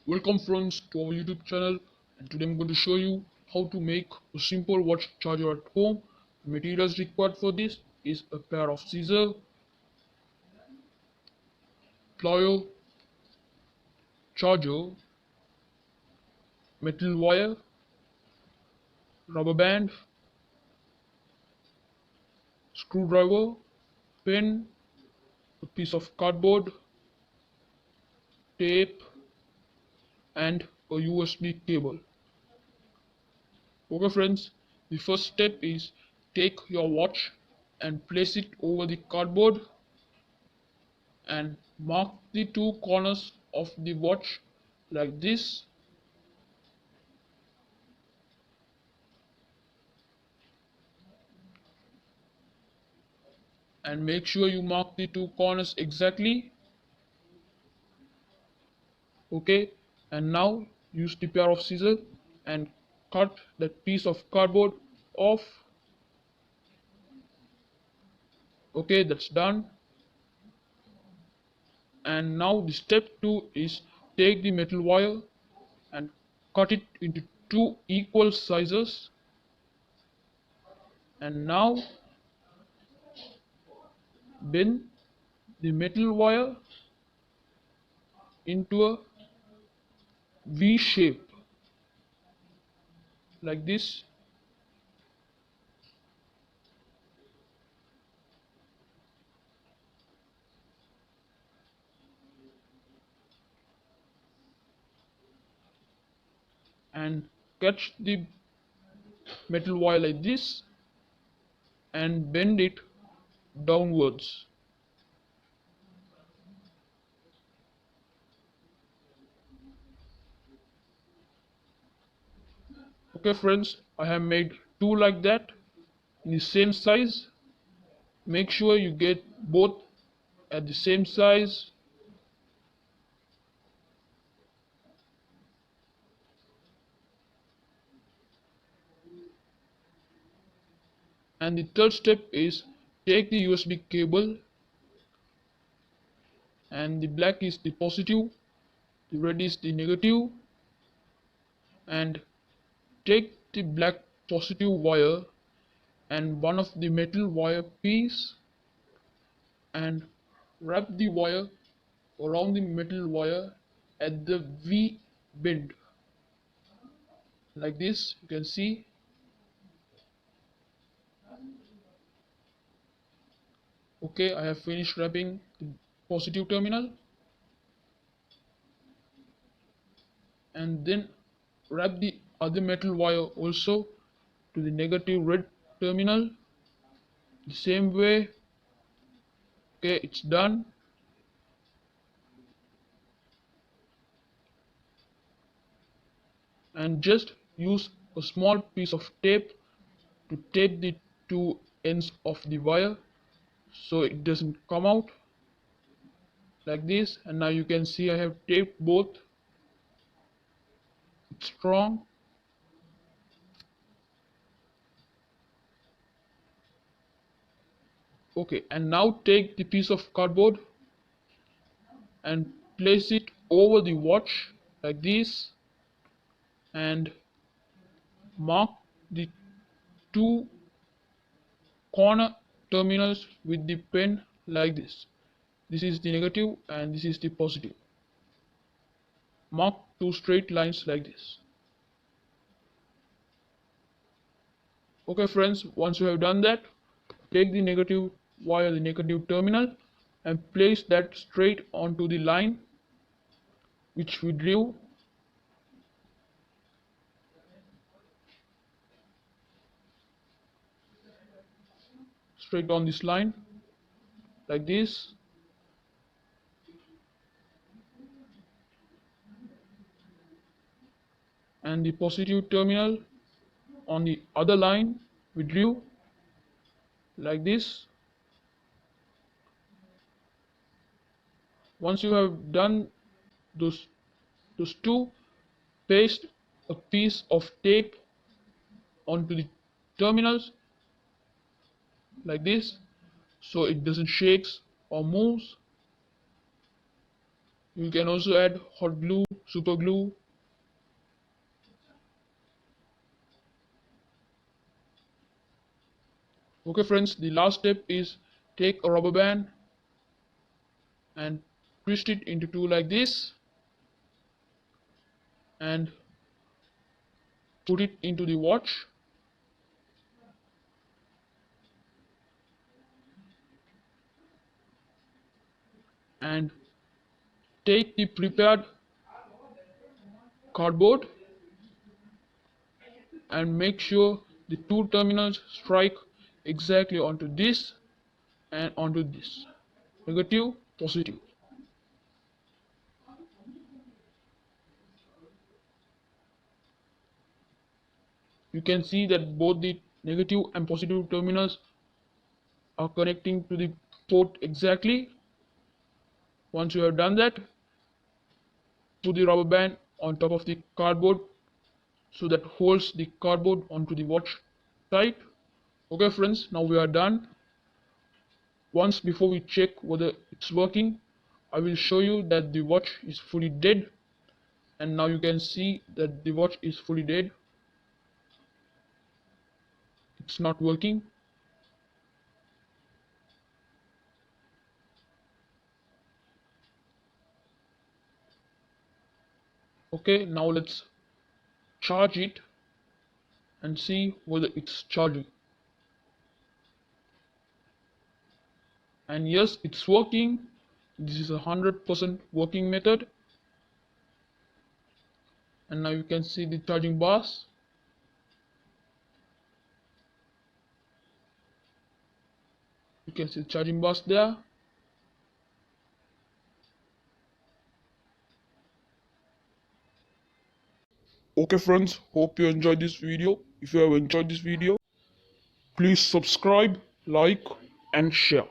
Welcome friends to our YouTube channel, and today I'm going to show you how to make a simple watch charger at home. The materials required for this is a pair of scissors, plier, charger, metal wire, rubber band, screwdriver, pen, a piece of cardboard, tape, and a USB cable. Okay friends, the first step is take your watch and place it over the cardboard and mark the two corners of the watch like this, and make sure you mark the two corners exactly. Okay, and now use the pair of scissors and cut that piece of cardboard off. Okay, that's done. And now the step 2 is take the metal wire and cut it into two equal sizes, and now bend the metal wire into a V shape like this, and catch the metal wire like this and bend it downwards. Okay friends, I have made two like that in the same size. Make sure you get both at the same size. And the third step is take the USB cable, and the black is the positive, the red is the negative, and take the black positive wire and one of the metal wire piece and wrap the wire around the metal wire at the V bend like this. You can see. Okay, I have finished wrapping the positive terminal, and then wrap the other metal wire also to the negative red terminal the same way. Okay, it's done. And just use a small piece of tape to tape the two ends of the wire so it doesn't come out like this. And now you can see I have taped both. It's strong. Okay, and now take the piece of cardboard and place it over the watch like this, and mark the two corner terminals with the pen like this. This is the negative and this is the positive. Mark two straight lines like this. Okay friends, once you have done that, take the negative wire, the negative terminal, and place that straight onto the line which we drew. Straight on this line like this, and the positive terminal on the other line we drew like this. Once you have done those two, paste a piece of tape onto the terminals like this so it doesn't shakes or moves. You can also add hot glue, super glue. Okay friends, the last step is take a rubber band and twist it into two like this and put it into the watch, and take the prepared cardboard and make sure the two terminals strike exactly onto this and onto this, negative, positive. You can see that both the negative and positive terminals are connecting to the port exactly. Once you have done that, put the rubber band on top of the cardboard so that holds the cardboard onto the watch tight. Okay friends, now we are done. Once before we check whether it's working, I will show you that the watch is fully dead, and now you can see that the watch is fully dead. It's not working. Okay, now let's charge it and see whether it's charging. And yes, it's working. This is 100% working method. And now you can see the charging bars. You can see the charging bars there. Okay friends, hope you enjoyed this video. If you have enjoyed this video, please subscribe, like and share.